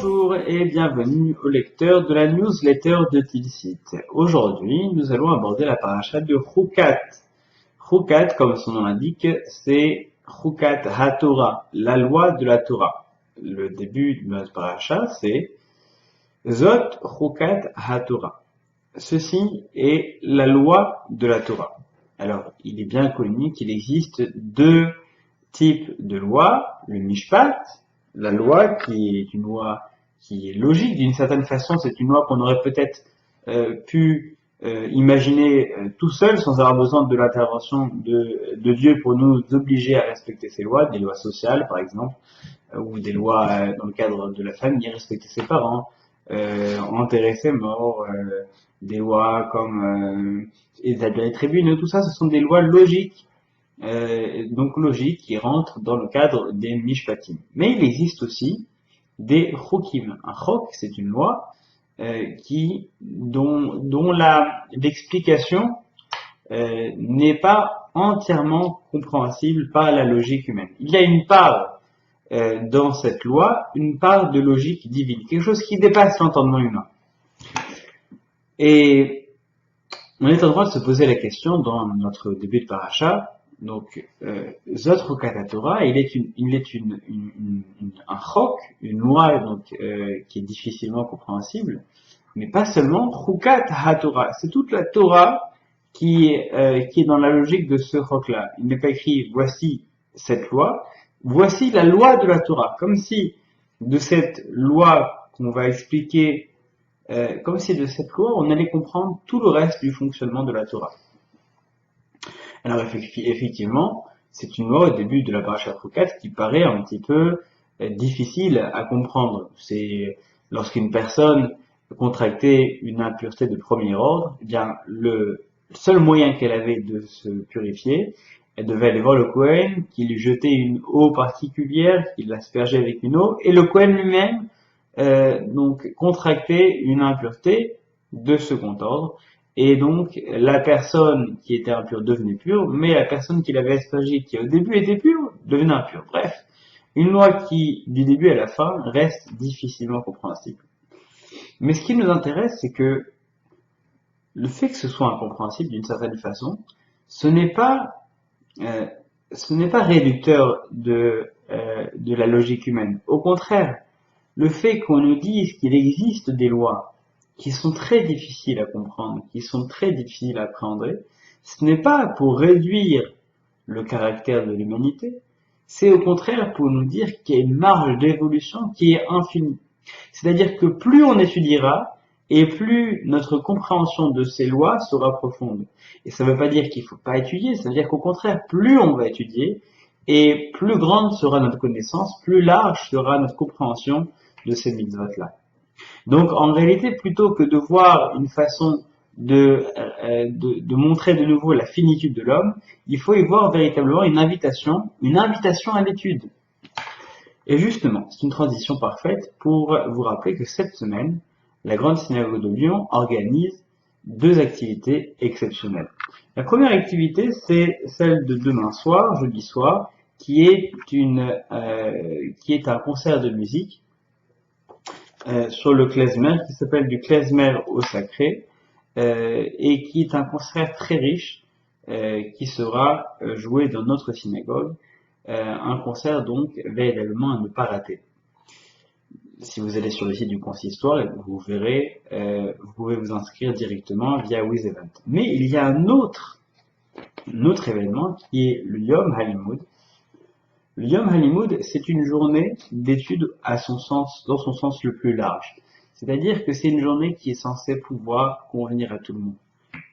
Bonjour et bienvenue au lecteur de la newsletter de Tilsit. Aujourd'hui, nous allons aborder la paracha de Chukat. Chukat, comme son nom l'indique, c'est Chukat HaTorah, la loi de la Torah. Le début de notre paracha, c'est Zot Chukat HaTorah. Ceci est la loi de la Torah. Alors, il est bien connu qu'il existe deux types de lois, le Mishpat, la loi qui est une loi qui est logique d'une certaine façon, c'est une loi qu'on aurait peut-être pu imaginer tout seul sans avoir besoin de l'intervention de Dieu pour nous obliger à respecter ces lois, des lois sociales par exemple, ou des lois dans le cadre de la famille, respecter ses parents, enterrer ses morts, des lois comme établir les tribunaux, tout ça ce sont des lois logiques. Donc logique qui rentre dans le cadre des mishpatim. Mais il existe aussi des chokim. Un chok, c'est une loi dont l'explication n'est pas entièrement compréhensible par la logique humaine. Il y a une part dans cette loi, une part de logique divine, quelque chose qui dépasse l'entendement humain. Et on est en train de se poser la question dans notre début de paracha. Donc, Zot Chukat HaTorah, il est un chok, une loi donc qui est difficilement compréhensible, mais pas seulement Chukat HaTorah, c'est toute la Torah qui est dans la logique de ce chok-là. Il n'est pas écrit voici cette loi, voici la loi de la Torah, comme si de cette loi qu'on va expliquer, comme si de cette loi on allait comprendre tout le reste du fonctionnement de la Torah. Alors effectivement, c'est une loi au début de la paracha Chukat qui paraît un petit peu difficile à comprendre. C'est lorsqu'une personne contractait une impureté de premier ordre, eh bien le seul moyen qu'elle avait de se purifier, elle devait aller voir le Kohen, qui lui jetait une eau particulière, qui l'aspergeait avec une eau, et le Kohen lui-même donc contractait une impureté de second ordre. Et donc, la personne qui était impure devenait pure, mais la personne qui l'avait aspergée, qui au début était pure, devenait impure. Bref, une loi qui, du début à la fin, reste difficilement compréhensible. Mais ce qui nous intéresse, c'est que le fait que ce soit incompréhensible d'une certaine façon, ce n'est pas réducteur de la logique humaine. Au contraire, le fait qu'on nous dise qu'il existe des lois qui sont très difficiles à comprendre, qui sont très difficiles à appréhender, ce n'est pas pour réduire le caractère de l'humanité, c'est au contraire pour nous dire qu'il y a une marge d'évolution qui est infinie. C'est-à-dire que plus on étudiera, et plus notre compréhension de ces lois sera profonde. Et ça ne veut pas dire qu'il ne faut pas étudier, ça veut dire qu'au contraire, plus on va étudier, et plus grande sera notre connaissance, plus large sera notre compréhension de ces mitzvot-là. Donc, en réalité, plutôt que de voir une façon de montrer de nouveau la finitude de l'homme, il faut y voir véritablement une invitation à l'étude. Et justement, c'est une transition parfaite pour vous rappeler que cette semaine, la Grande Synagogue de Lyon organise deux activités exceptionnelles. La première activité, c'est celle de demain soir, jeudi soir, qui est un concert de musique sur le klezmer, qui s'appelle du klezmer au sacré, et qui est un concert très riche, qui sera joué dans notre synagogue, un concert donc véritablement à ne pas rater. Si vous allez sur le site du consistoire, vous verrez, vous pouvez vous inscrire directement via WizEvent. Mais il y a un autre événement qui est le Yom HaLimud. Le Yom HaLimud, c'est une journée d'études dans son sens le plus large. C'est-à-dire que c'est une journée qui est censée pouvoir convenir à tout le monde.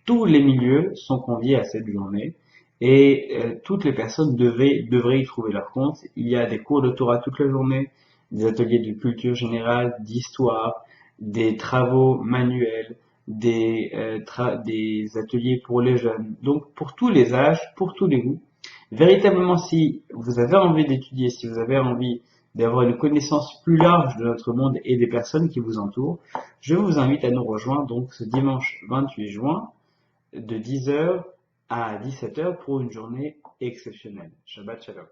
Tous les milieux sont conviés à cette journée et toutes les personnes devraient y trouver leur compte. Il y a des cours de Torah toute la journée, des ateliers de culture générale, d'histoire, des travaux manuels, des ateliers pour les jeunes. Donc pour tous les âges, pour tous les goûts. Véritablement, si vous avez envie d'étudier, si vous avez envie d'avoir une connaissance plus large de notre monde et des personnes qui vous entourent, je vous invite à nous rejoindre donc ce dimanche 28 juin de 10h à 17h pour une journée exceptionnelle. Shabbat Shalom.